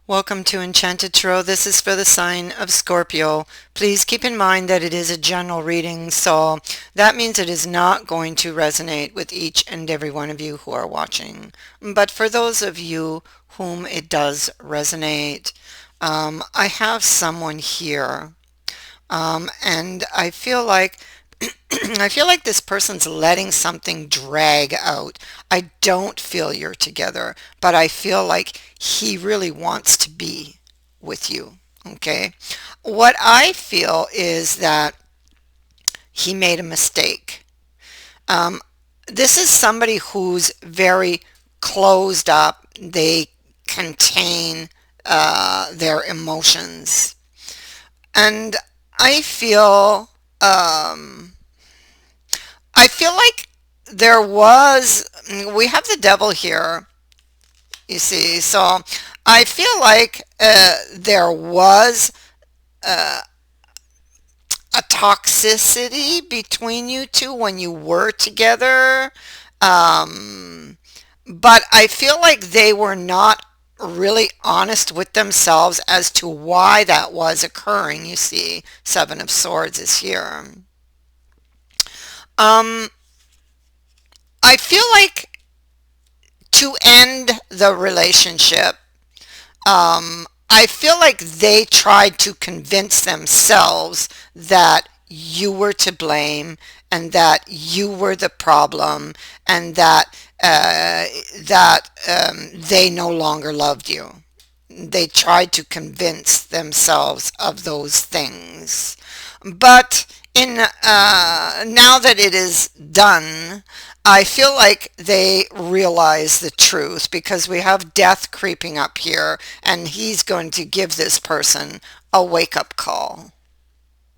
Welcome to Enchanted Tarot. This is for the sign of Scorpio. Please keep in mind that it is a general reading, so that means it is not going to resonate with each and every one of you who are watching. But for those of you whom it does resonate, I have someone here, and I feel like I feel like this person's letting something drag out. I don't feel you're together, but I feel like he really wants to be with you. Okay. What I feel is that he made a mistake. Um, this is somebody who's very closed up. They contain their emotions. And I feel um, I feel like there was, we have the devil here, you see, so I feel like there was a toxicity between you two when you were together, um, but I feel like they were not really honest with themselves as to why that was occurring. You see, Seven of Swords is here. Um, I feel like to end the relationship, I feel like they tried to convince themselves that you were to blame and that you were the problem and that they no longer loved you. They tried to convince themselves of those things. But in now that it is done, I feel like they realize the truth because we have death creeping up here, and he's going to give this person a wake-up call.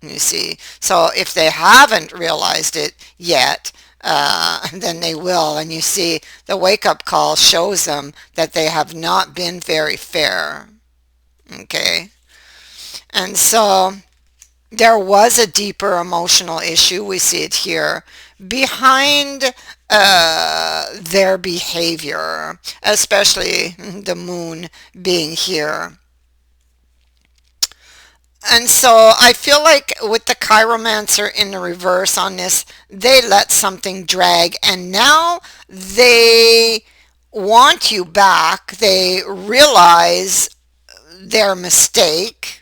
You see, so if they haven't realized it yet, then they will. And you see, the wake-up call shows them that they have not been very fair. Okay, and so there was a deeper emotional issue. We see it here behind their behavior, especially the moon being here. And so I feel like with the chiromancer in the reverse on this, they let something drag and now they want you back. They realize their mistake.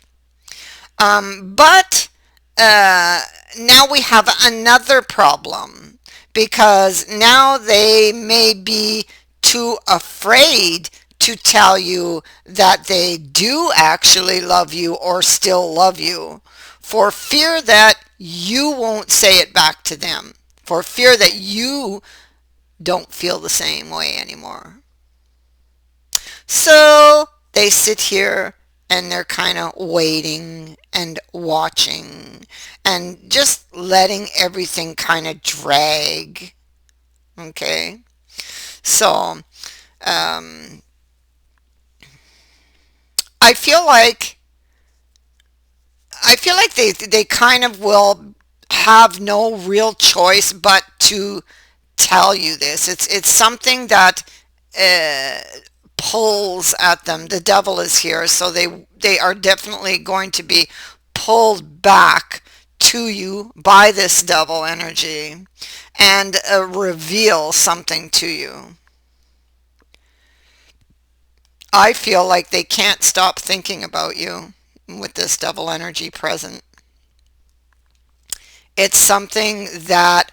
But now we have another problem because now they may be too afraid to tell you that they do actually love you or still love you for fear that you won't say it back to them, for fear that you don't feel the same way anymore. So they sit here and they're kind of waiting and watching and just letting everything kind of drag. Okay. So, um, I feel like they kind of will have no real choice but to tell you this. It's something that pulls at them. The devil is here, so they are definitely going to be pulled back to you by this devil energy and reveal something to you. I feel like they can't stop thinking about you with this devil energy present. It's something that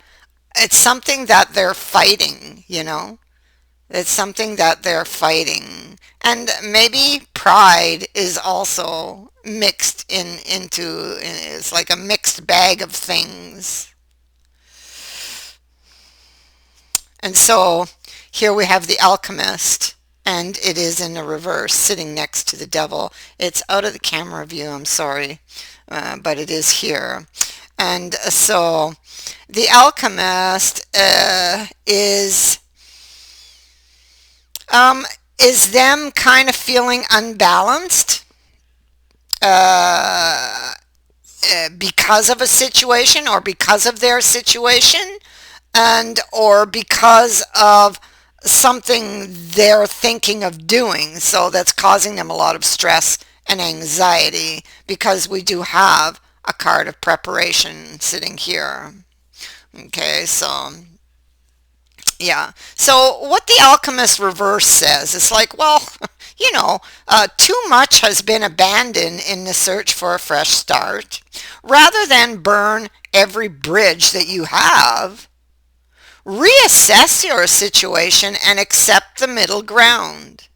it's something that they're fighting, you know? It's something that they're fighting. And maybe pride is also mixed into, it's like a mixed bag of things. And so here we have the alchemist, and it is in the reverse, sitting next to the devil. It's out of the camera view, I'm sorry, but it is here. And so the alchemist is them kind of feeling unbalanced uh, because of a situation or because of their situation and or because of something they're thinking of doing. So that's causing them a lot of stress and anxiety because we do have a card of preparation sitting here. Okay, so yeah. So what the alchemist reverse says, it's like, well, too much has been abandoned in the search for a fresh start. Rather than burn every bridge that you have, reassess your situation and accept the middle ground.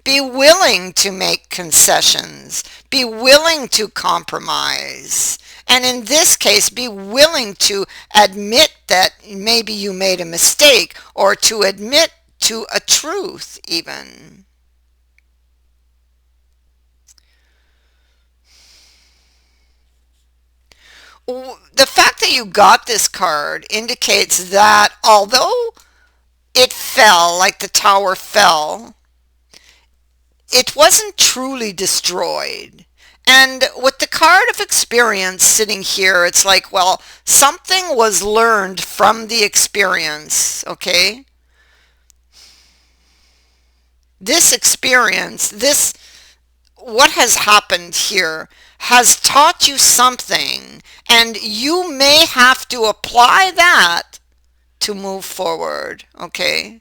Be willing to make concessions. Be willing to compromise. And in this case, be willing to admit that maybe you made a mistake or to admit to a truth even. The fact that you got this card indicates that although it fell, like the tower fell, it wasn't truly destroyed. And with the card of experience sitting here, it's like, well, something was learned from the experience, okay? This experience, what has happened here has taught you something, and you may have to apply that to move forward, okay?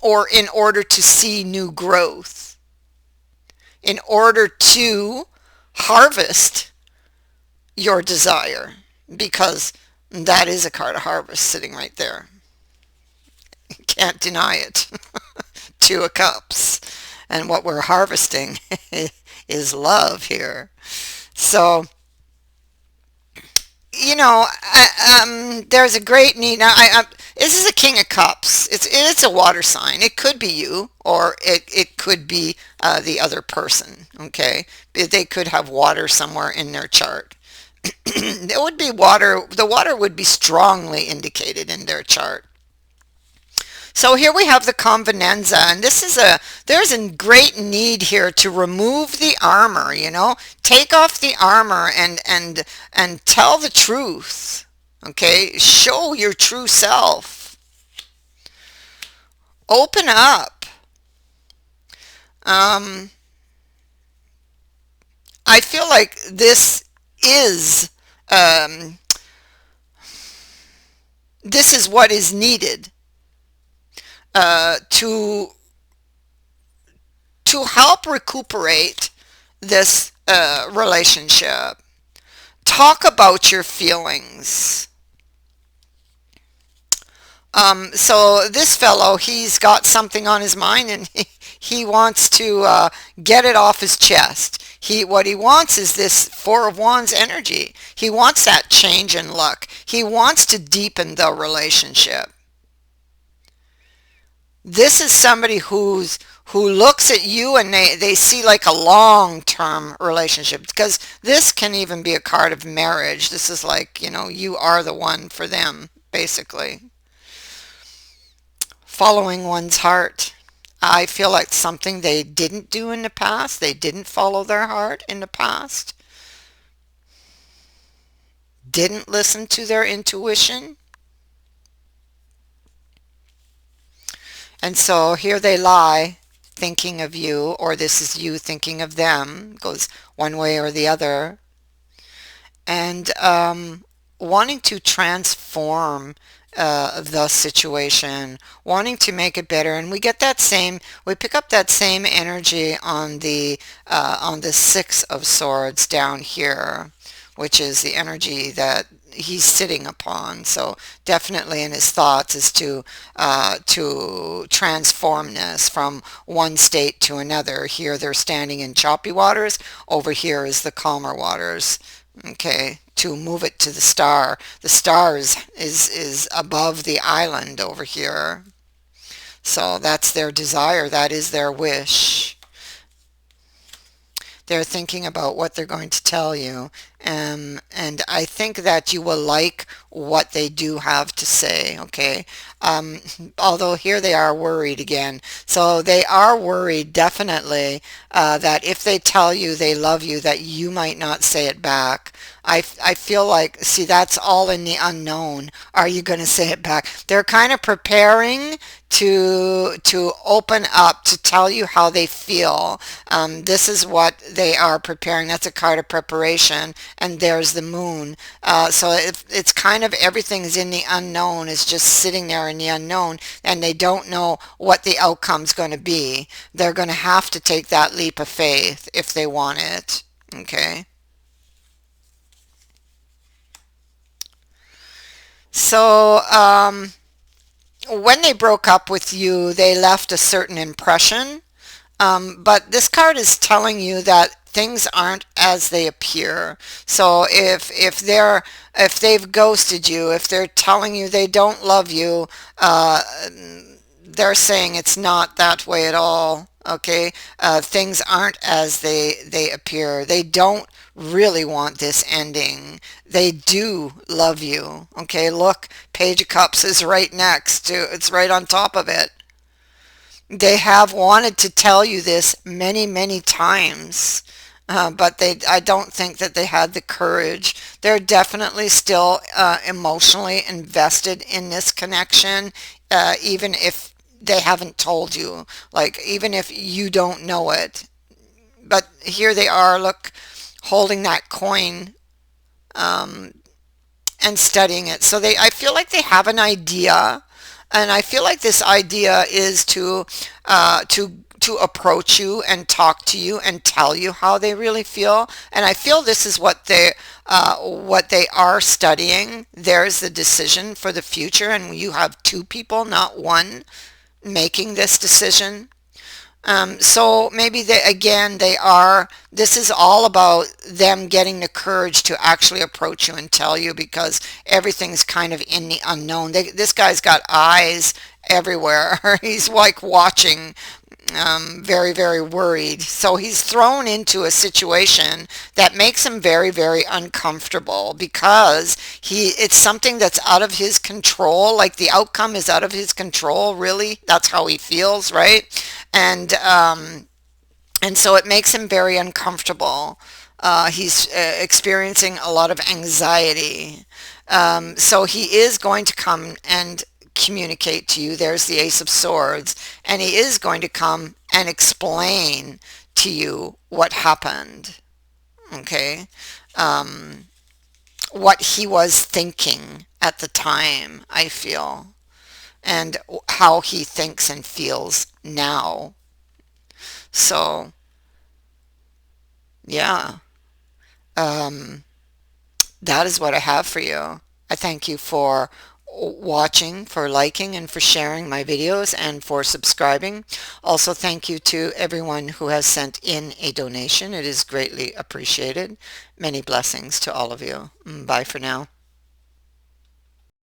Or in order to see new growth, in order to harvest your desire, because that is a card of harvest sitting right there. You can't deny it. Two of Cups. And what we're harvesting is love here. So, there's a great need. Now, this is a King of Cups. It's a water sign. It could be you, or it could be the other person. Okay, they could have water somewhere in their chart. It would be water. The water would be strongly indicated in their chart. So here we have the convenanza, and there's a great need here to remove the armor, take off the armor and tell the truth. Okay, show your true self. Open up. I feel like um, this is what is needed to help recuperate this relationship. Talk about your feelings. So this fellow, he's got something on his mind, and he wants to get it off his chest. What he wants is this Four of Wands energy. He wants that change in luck. He wants to deepen the relationship. This is somebody who looks at you and they see like a long-term relationship, because this can even be a card of marriage. This is like, you are the one for them, basically. Following one's heart. I feel like something they didn't do in the past. They didn't follow their heart in the past. Didn't listen to their intuition. And so here they lie, thinking of you, or this is you thinking of them. It goes one way or the other. And wanting to transform the situation, wanting to make it better. And we pick up that same energy on the Six of Swords down here, which is the energy that he's sitting upon. So definitely in his thoughts is to transform this from one state to another. Here they're standing in choppy waters. Over here is the calmer waters. Okay, to move it to the star. The star is above the island over here. So that's their desire. That is their wish. They're thinking about what they're going to tell you, And I think that you will like what they do have to say, okay? Um, Although here they are worried again. So they are worried definitely that if they tell you they love you, that you might not say it back. I feel like, see, that's all in the unknown. Are you going to say it back? They're kind of preparing to open up, to tell you how they feel. This is what they are preparing. That's a card of preparation, and there's the moon. So it's kind of everything's in the unknown. It's just sitting there in the unknown, and they don't know what the outcome's going to be. They're going to have to take that leap of faith if they want it. Okay. So, when they broke up with you, they left a certain impression. But this card is telling you that things aren't as they appear. So if they've ghosted you, if they're telling you they don't love you, they're saying it's not that way at all. Okay, things aren't as they appear. They don't really want this ending. They do love you. Okay, look, Page of Cups is right next to, it's right on top of it. They have wanted to tell you this many, many times, but I don't think that they had the courage. They're definitely still emotionally invested in this connection, even if they haven't told you, like even if you don't know it. But here they are, look, holding that coin, um, and studying it. So I feel like they have an idea, and I feel like this idea is to approach you and talk to you and tell you how they really feel. And I feel this is what they are studying. There's the decision for the future, and you have two people, not one, making this decision. So maybe this is all about them getting the courage to actually approach you and tell you, because everything's kind of in the unknown. This guy's got eyes everywhere. He's like watching, very, very worried. So he's thrown into a situation that makes him very, very uncomfortable, because it's something that's out of his control. Like the outcome is out of his control, really. That's how he feels, right? And and so it makes him very uncomfortable. He's experiencing a lot of anxiety. So he is going to come and communicate to you. There's the Ace of Swords. And he is going to come and explain to you what happened. Okay. Um, what he was thinking at the time, I feel, and how he thinks and feels now. So, yeah. Um, that is what I have for you. I thank you for watching, for liking, and for sharing my videos, and for subscribing. Also, thank you to everyone who has sent in a donation. It is greatly appreciated. Many blessings to all of you. Bye for now.